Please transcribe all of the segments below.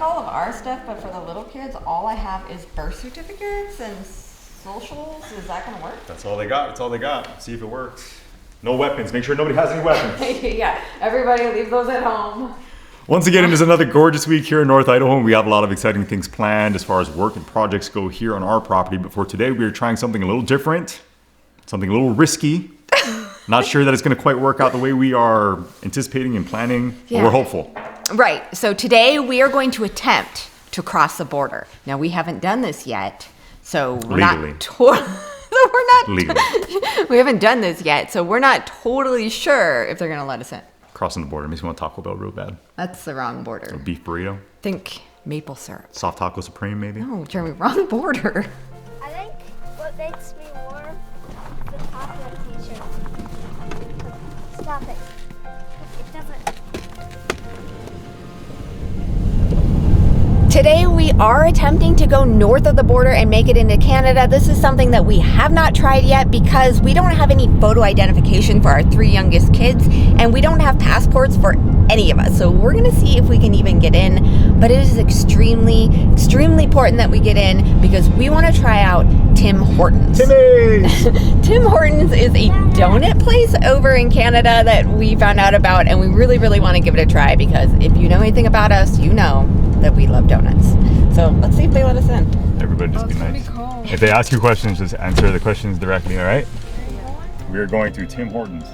found all of our stuff, but for the little kids, all I have is birth certificates and socials. Is that gonna work? That's all they got. That's all they got. See if it works. No weapons. Make sure nobody has any weapons. Yeah, everybody leave those at home. Once again, it is another gorgeous week here in North Idaho, and we have a lot of exciting things planned as far as work and projects go here on our property. But for today, we are trying something a little different, something a little risky. Not sure that it's going to quite work out the way we are anticipating and planning, but we're hopeful. Right. So today we are going to attempt to cross the border. Now, we haven't done this yet, so we're Legally. Legally. We haven't done this yet, so we're not totally sure if they're going to let us in. Crossing the border makes me want Taco Bell real bad. That's the wrong border. A beef burrito. Think maple syrup. Soft Taco Supreme, maybe? No, Jeremy, wrong border. I think what makes me warm is the top of the t-shirt. Stop it. It doesn't. Today we are attempting to go north of the border and make it into Canada. This is something that we have not tried yet because we don't have any photo identification for our 3 youngest kids and we don't have passports for any of us. So we're gonna see if we can even get in, but it is extremely important that we get in because we wanna try out Tim Hortons. Timmy's! Tim Hortons is a donut place over in Canada that we found out about and we really wanna give it a try because if you know anything about us, you know that we love donuts. So let's see if they let us in. Everybody just be nice. If they ask you questions, just answer the questions directly, all right? We are going to Tim Hortons.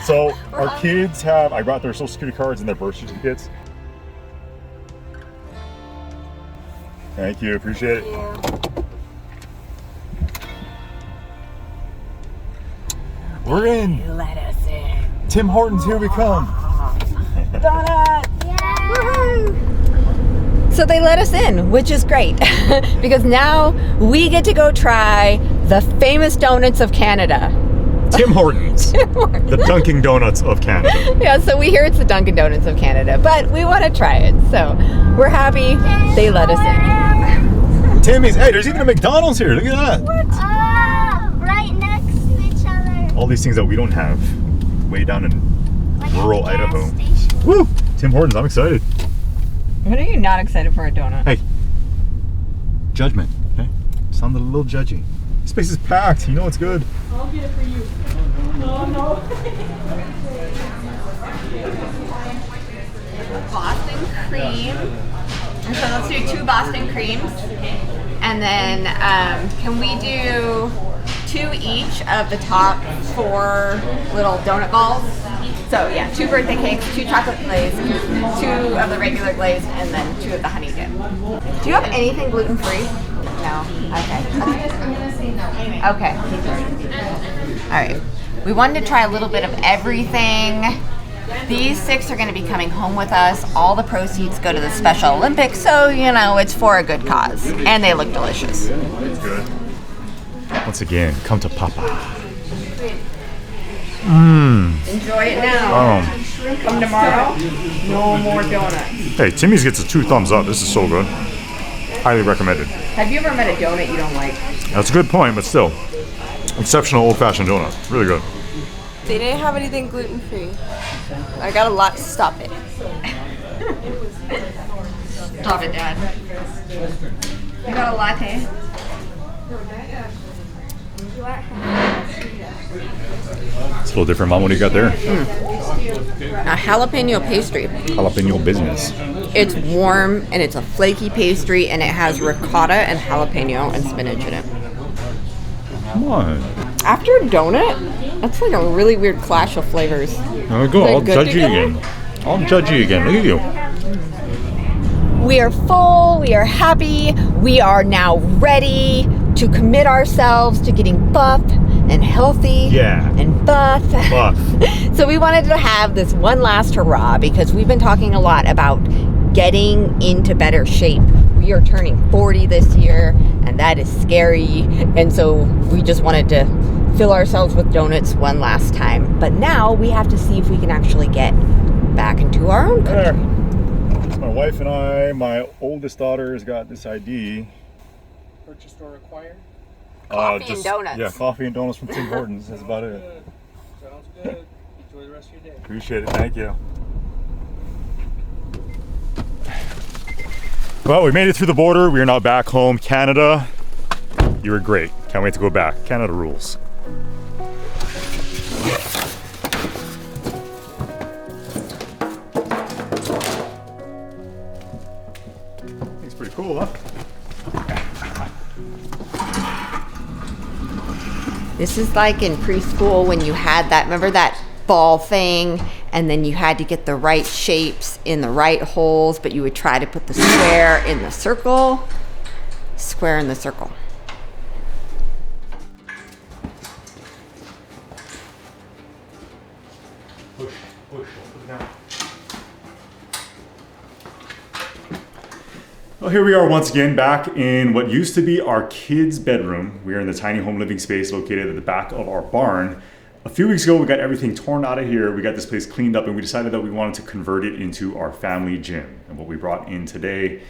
So our kids I brought their social security cards and their birth certificates. Thank you, appreciate it. We're in. Let us in. Tim Hortons, here we come. Donuts! Yeah. Woohoo! So they let us in, which is great because now we get to go try the famous donuts of Canada. Tim Hortons. The Dunkin' Donuts of Canada. Yeah, so we hear it's the Dunkin' Donuts of Canada, but we want to try it. So we're happy they let us in. Timmy's. Hey, there's even a McDonald's here. Look at that. What? Right next to each other. All these things that we don't have way down in Like rural at the gas Idaho. station. Woo! Tim Hortons, I'm excited. When are you not excited for a donut? Hey, judgment, okay? Sound a little judgy. This space is packed, you know it's good. I'll get it for you. No. Boston cream. And so let's do 2 Boston creams. And then can we do 2 each of the top 4 little donut balls? So yeah, 2 birthday cakes, 2 chocolate glaze, 2 of the regular glaze, and then 2 of the honey dip. Do you have anything gluten-free? No? Okay. All right. We wanted to try a little bit of everything. These 6 are going to be coming home with us. All the proceeds go to the Special Olympics, so, you know, it's for a good cause. And they look delicious. It's good. Once again, come to Papa. Enjoy it now. Come tomorrow, no more donuts. Hey, Timmy's gets a 2 thumbs up. This is so good. Highly recommended. Have you ever met a donut you don't like? That's a good point, but still. Exceptional old-fashioned donut. Really good. They didn't have anything gluten-free. I got a lot to stop it. Stop it, Dad. You got a latte? It's a little different, Mom. What do you got there? A jalapeno pastry. Jalapeno business. It's warm and it's a flaky pastry and it has ricotta and jalapeno and spinach in it. Come on. After a donut, that's like a really weird clash of flavors. There we go. I'll judge you again. I'll judge you again. Look at you. We are full, we are happy, we are now ready to commit ourselves to getting buff and healthy and buff. So we wanted to have this one last hurrah because we've been talking a lot about getting into better shape. We are turning 40 this year and that is scary, and so we just wanted to fill ourselves with donuts one last time. But now we have to see if we can actually get back into our own country. My wife and I, my oldest daughter has got this ID. Purchased or acquired? Coffee and donuts. Yeah, coffee and donuts from Tim Hortons. That's about it. Sounds good. Enjoy the rest of your day. Appreciate it. Thank you. Well, we made it through the border. We are now back home. Canada, you were great. Can't wait to go back. Canada rules. It's pretty cool, huh? This is like in preschool when you had that, remember that ball thing, and then you had to get the right shapes in the right holes, but you would try to put the square in the circle, square in the circle. Push, put it down. Well, here we are once again back in what used to be our kids' bedroom. We are in the tiny home living space located at the back of our barn. A few weeks ago, we got everything torn out of here. We got this place cleaned up and we decided that we wanted to convert it into our family gym. And what we brought in today,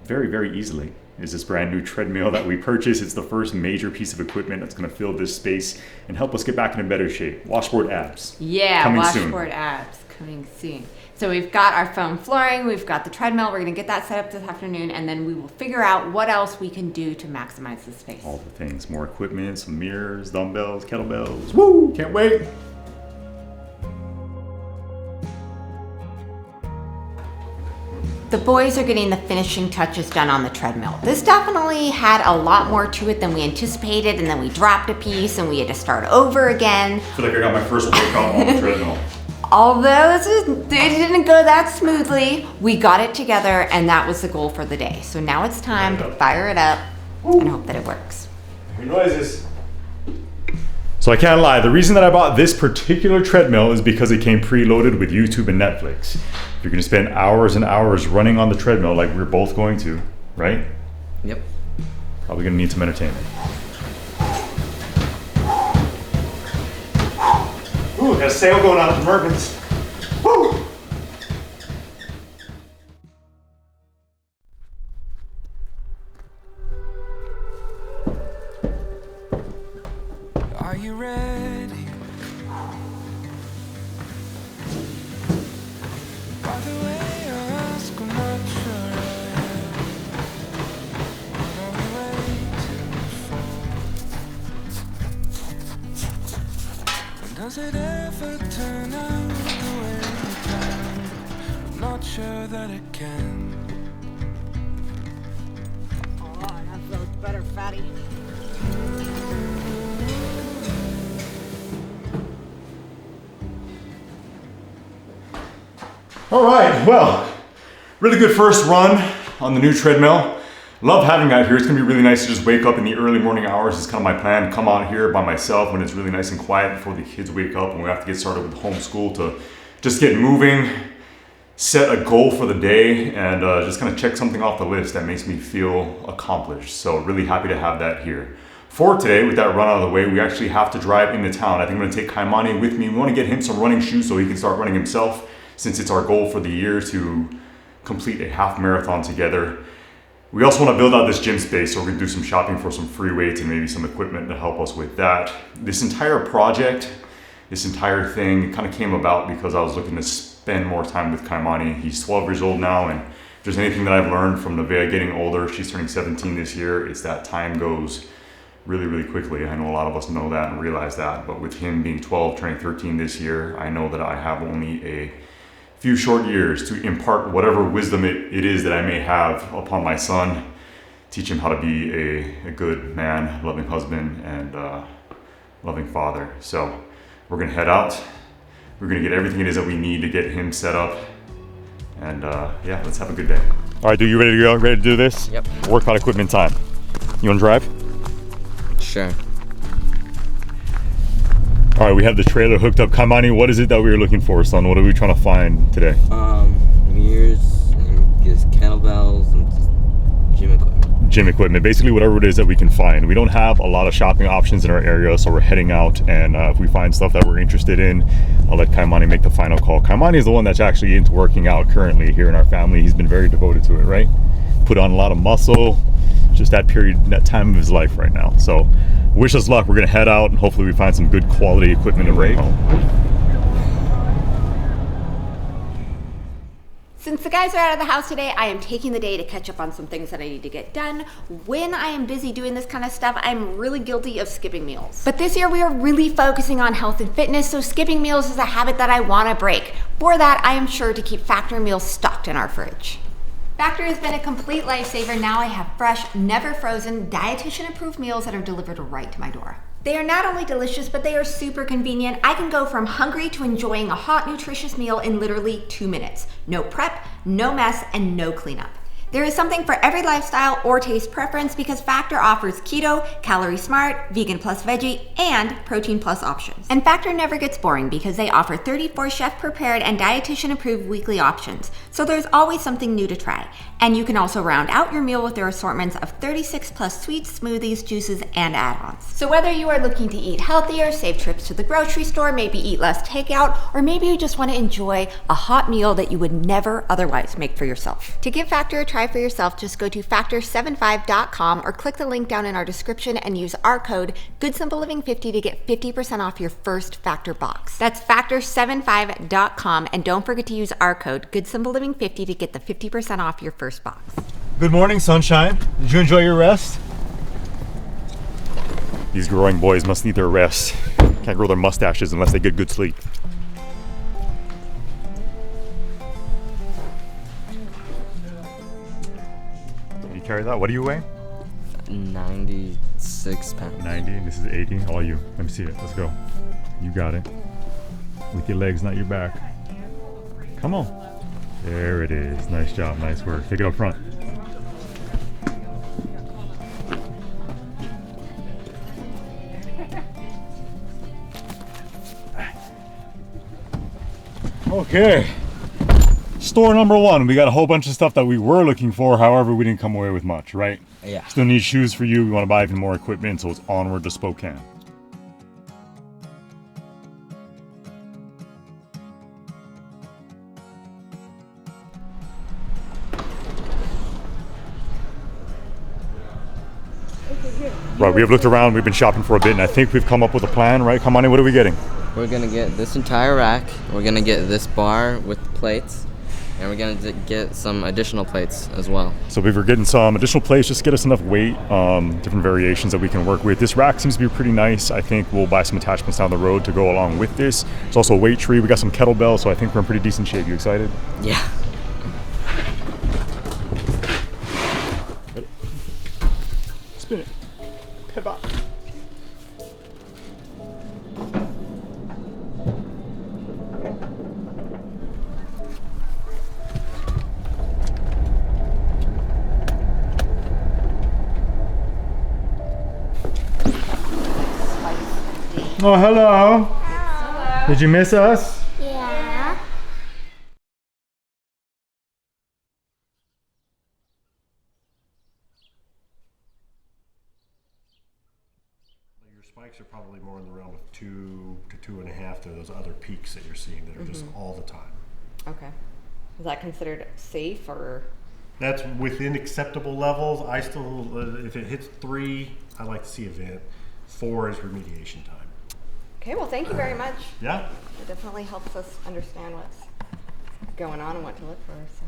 very, very easily, is this brand new treadmill that we purchased. It's the first major piece of equipment that's gonna fill this space and help us get back into better shape. Washboard abs. Yeah, coming washboard soon. abs coming soon. So we've got our foam flooring, we've got the treadmill, we're gonna get that set up this afternoon, and then we will figure out what else we can do to maximize the space. All the things, more equipment, some mirrors, dumbbells, kettlebells. Woo, can't wait. The boys are getting the finishing touches done on the treadmill. This definitely had a lot more to it than we anticipated, and then we dropped a piece and we had to start over again. I feel like I got my first workout on the treadmill. Although it didn't go that smoothly, we got it together and that was the goal for the day. So now it's time to fire it up and hope that it works. Hear noises. So I can't lie, the reason that I bought this particular treadmill is because it came preloaded with YouTube and Netflix. If you're gonna spend hours and hours running on the treadmill like we're both going to, right? Yep. Probably gonna need some entertainment. Ooh, got a sale going on at the Mervyn's. Woo! Are you ready? By the way you ask, I'm not sure I am. What are we waiting for? And does it ever turn out the way we planned? I'm not sure that it can. Oh, that feels better, fatty. All right, well, really good first run on the new treadmill. Love having that here. It's gonna be really nice to just wake up in the early morning hours. It's kind of my plan, come out here by myself when it's really nice and quiet before the kids wake up and we have to get started with homeschool to just get moving, set a goal for the day, and just kind of check something off the list that makes me feel accomplished. So really happy to have that here. For today, with that run out of the way, we actually have to drive into town. I think I'm gonna take Kaimani with me. We wanna get him some running shoes so he can start running himself, since it's our goal for the year to complete a half marathon together. We also want to build out this gym space, so we're going to do some shopping for some free weights and maybe some equipment to help us with that. This entire project, this entire thing kind of came about because I was looking to spend more time with Kaimani. He's 12 years old now, and if there's anything that I've learned from Nevaeh getting older, she's turning 17 this year, it's that time goes really, really quickly. I know a lot of us know that and realize that, but with him being 12, turning 13 this year, I know that I have only a few short years to impart whatever wisdom it is that I may have upon my son, teach him how to be a good man, loving husband, and loving father. So we're gonna head out. We're gonna get everything it is that we need to get him set up. And yeah, let's have a good day. All right, dude, you ready to go? Ready to do this? Yep. Workout equipment time. You wanna drive? Sure. All right, we have the trailer hooked up. Kaimani, what is it that we were looking for, son? What are we trying to find today? Mirrors and just kettlebells and just gym equipment. Gym equipment, basically whatever it is that we can find. We don't have a lot of shopping options in our area, so we're heading out, and if we find stuff that we're interested in, I'll let Kaimani make the final call. Kaimani is the one that's actually into working out currently here in our family. He's been very devoted to it, right? Put on a lot of muscle, just that period, that time of his life right now. So wish us luck. We're gonna head out and hopefully we find some good quality equipment to bring home. Since the guys are out of the house today, I am taking the day to catch up on some things that I need to get done. When I am busy doing this kind of stuff, I'm really guilty of skipping meals. But this year we are really focusing on health and fitness, so skipping meals is a habit that I want to break. For that, I am sure to keep Factor meals stocked in our fridge. Factor has been a complete lifesaver. Now I have fresh, never frozen, dietitian-approved meals that are delivered right to my door. They are not only delicious, but they are super convenient. I can go from hungry to enjoying a hot, nutritious meal in literally 2 minutes. No prep, no mess, and no cleanup. There is something for every lifestyle or taste preference because Factor offers keto, calorie smart, vegan plus veggie, and protein plus options. And Factor never gets boring because they offer 34 chef prepared and dietitian approved weekly options. So there's always something new to try. And you can also round out your meal with their assortments of 36 plus sweets, smoothies, juices, and add-ons. So whether you are looking to eat healthier, save trips to the grocery store, maybe eat less takeout, or maybe you just want to enjoy a hot meal that you would never otherwise make for yourself. To give Factor a try for yourself, just go to factor75.com or click the link down in our description and use our code GoodSimpleLiving50 to get 50% off your first Factor box. That's factor75.com, and don't forget to use our code GoodSimpleLiving50 to get the 50% off your first box. Good morning, sunshine. Did you enjoy your rest? These growing boys must need their rest. Can't grow their mustaches unless they get good sleep. Can you carry that? What do you weigh? 96 pounds. 90, this is 80. All you. Let me see it. Let's go. You got it. With your legs, not your back. Come on. There it is. Nice job. Nice work. Take it up front. Okay. Store number one. We got a whole bunch of stuff that we were looking for. However, we didn't come away with much, right? Yeah. Still need shoes for you. We want to buy even more equipment, so it's onward to Spokane. Right, we have looked around, we've been shopping for a bit, and I think we've come up with a plan, right? Come on in, what are we getting? We're gonna get this entire rack. We're gonna get this bar with plates, and we're gonna get some additional plates as well. So we were getting some additional plates, just get us enough weight, different variations that we can work with. This rack seems to be pretty nice. I think we'll buy some attachments down the road to go along with this. It's also a weight tree. We got some kettlebells, so I think we're in pretty decent shape. You excited? Yeah. Spin it. Pivot. Oh, hello. Hello. Did you miss us? Yeah. Your spikes are probably more in the realm of 2 to 2.5 to those other peaks that you're seeing that are just all the time. Okay. Is that considered safe or? That's within acceptable levels. I still, if it hits 3, I like to see a vent. 4 is remediation time. Okay, well, thank you very much. Yeah. It definitely helps us understand what's going on and what to look for. So.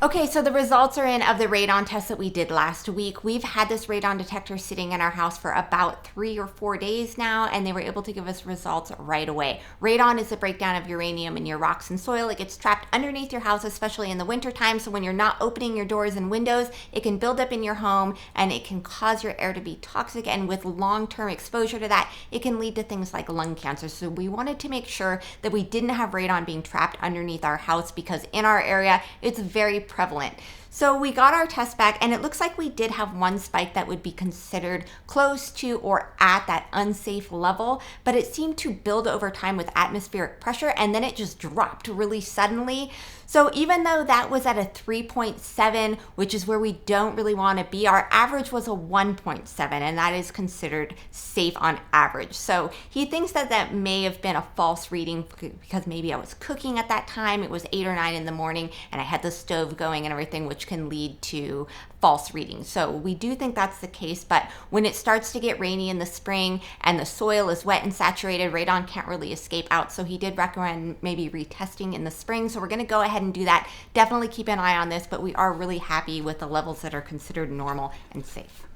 Okay, so the results are in of the radon test that we did last week. We've had this radon detector sitting in our house for about 3 or 4 days now, and they were able to give us results right away. Radon is the breakdown of uranium in your rocks and soil. It gets trapped underneath your house, especially in the wintertime. So when you're not opening your doors and windows, it can build up in your home and it can cause your air to be toxic. And with long-term exposure to that, it can lead to things like lung cancer. So we wanted to make sure that we didn't have radon being trapped underneath our house because in our area, it's very prevalent. So we got our test back and it looks like we did have one spike that would be considered close to or at that unsafe level, but it seemed to build over time with atmospheric pressure and then it just dropped really suddenly. So even though that was at a 3.7, which is where we don't really want to be, our average was a 1.7, and that is considered safe on average. So he thinks that that may have been a false reading because maybe I was cooking at that time. It was 8 or 9 in the morning and I had the stove going and everything, which which can lead to false readings. So we do think that's the case, but when it starts to get rainy in the spring and the soil is wet and saturated, radon can't really escape out. So he did recommend maybe retesting in the spring. So we're going to go ahead and do that. Definitely keep an eye on this, but we are really happy with the levels that are considered normal and safe.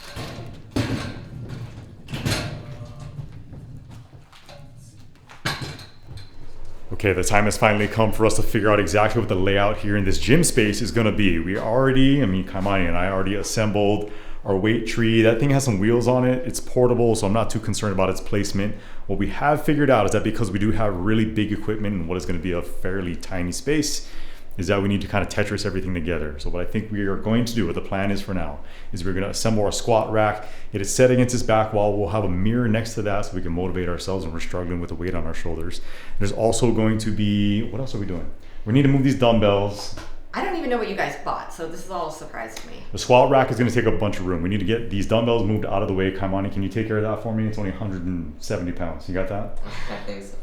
Okay, the time has finally come for us to figure out exactly what the layout here in this gym space is gonna be. Kaimani and I already assembled our weight tree. That thing has some wheels on it. It's portable, so I'm not too concerned about its placement. What we have figured out is that because we do have really big equipment in what is gonna be a fairly tiny space, is that we need to kind of Tetris everything together. So what I think we are going to do, what the plan is for now, is we're gonna assemble our squat rack. It is set against this back wall. We'll have a mirror next to that so we can motivate ourselves when we're struggling with the weight on our shoulders. There's also going to be, what else are we doing? We need to move these dumbbells. I don't even know what you guys bought, so this is all a surprise to me. The squat rack is gonna take a bunch of room. We need to get these dumbbells moved out of the way. Kaimani, can you take care of that for me? It's only 170 pounds. You got that? I think so.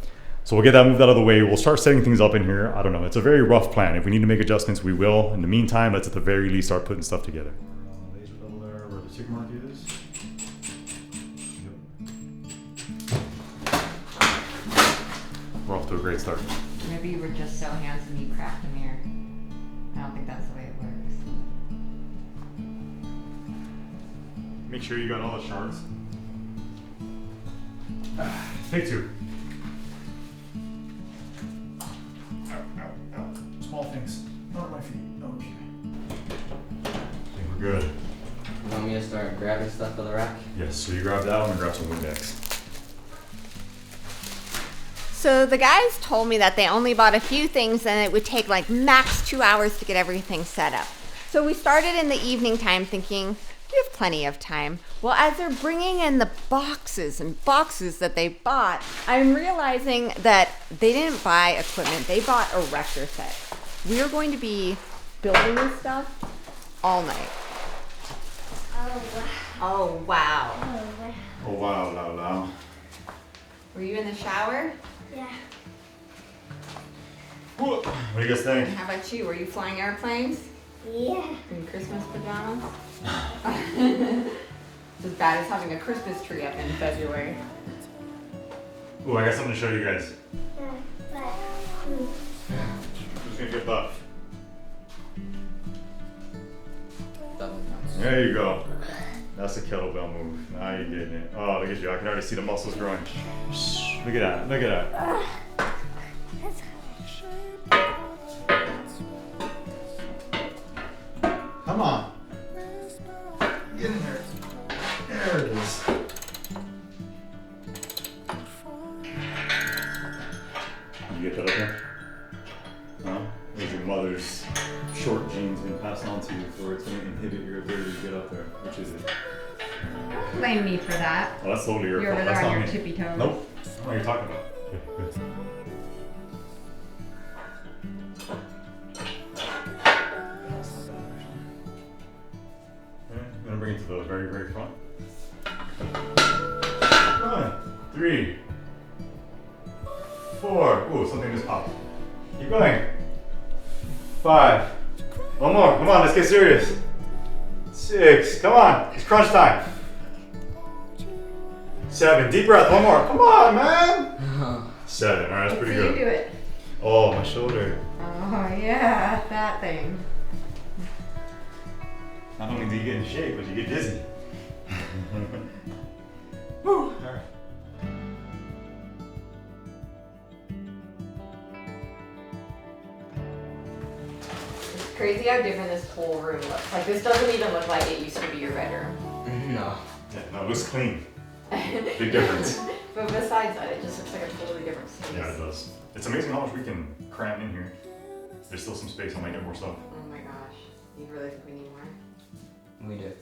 So we'll get that moved out of the way. We'll start setting things up in here. I don't know. It's a very rough plan. If we need to make adjustments, we will. In the meantime, let's at the very least start putting stuff together. Laser leveler, where the tick mark is. Yep. We're off to a great start. Maybe you were just so handsome you cracked a mirror. I don't think that's the way it works. Make sure you got all the shards. Take two. Small things, not my feet. Okay. I think we're good. You want me to start grabbing stuff for the rack? Yes, so you grab that one and grab some Windex. So the guys told me that they only bought a few things and it would take like max 2 hours to get everything set up. So we started in the evening time thinking, we have plenty of time. Well, as they're bringing in the boxes and boxes that they bought, I'm realizing that they didn't buy equipment. They bought a erector set. We are going to be building this stuff all night. Oh, wow. Oh, wow, wow, wow. Were you in the shower? Yeah. What do you guys think? How about you? Were you flying airplanes? Yeah. In Christmas pajamas? It's as bad as having a Christmas tree up in February. Ooh, I got something to show you guys. Who's gonna get buff? There you go. That's a kettlebell move. Now you're getting it. Oh, look at you. I can already see the muscles growing. Look at that. Look at that. Come on. Get in there. There it is. You get that up there? No? There's your mother's short genes being passed on to you, where it's going to inhibit your ability to get up there. Which is it? Blame me for that. Oh, that's totally your You're fault. over there That's on not your me. tippy toes. Nope. What are you talking about? Good. I'm gonna bring it to the very, very front. One, 3, 4. Ooh, something just popped. Keep going. 5. One more. Come on, let's get serious. 6. Come on. It's crunch time. 7. Deep breath. One more. Come on, man. 7. All right, that's pretty good. You do it. Oh, my shoulder. Oh yeah, that thing. Not only do you get in shape, but you get dizzy. Woo! All right. It's crazy how different this whole room looks. Like this doesn't even look like it used to be your bedroom. No. Yeah, no, it looks clean. Big difference. But besides that, it just looks like a totally different space. Yeah, it does. It's amazing how much we can cram in here. There's still some space. I might get more stuff. Oh my gosh. You really think we need more? We do.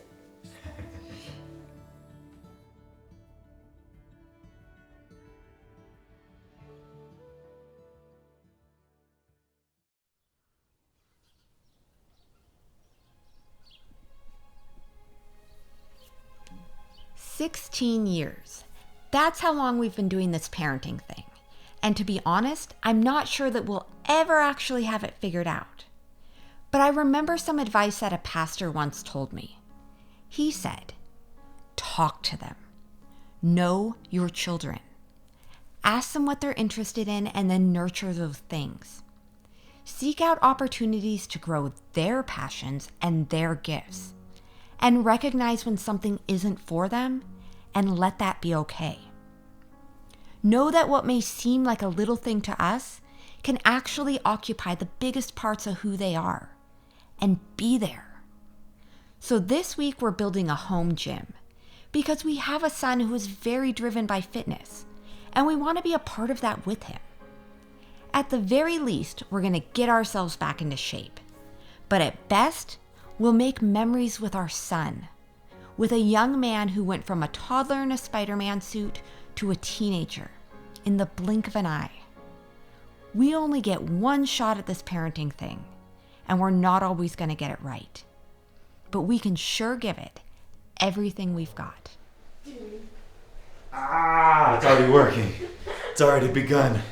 "16 years. That's how long we've been doing this parenting thing. And to be honest, I'm not sure that we'll ever actually have it figured out. But I remember some advice that a pastor once told me. He said, talk to them. Know your children. Ask them what they're interested in and then nurture those things. Seek out opportunities to grow their passions and their gifts. And recognize when something isn't for them and let that be okay. Know that what may seem like a little thing to us can actually occupy the biggest parts of who they are. And be there. So this week we're building a home gym because we have a son who is very driven by fitness and we want to be a part of that with him. At the very least, we're going to get ourselves back into shape. But at best, we'll make memories with our son, with a young man who went from a toddler in a Spider-Man suit to a teenager in the blink of an eye. We only get one shot at this parenting thing. And we're not always going to get it right. But we can sure give it everything we've got. It's already working. It's already begun.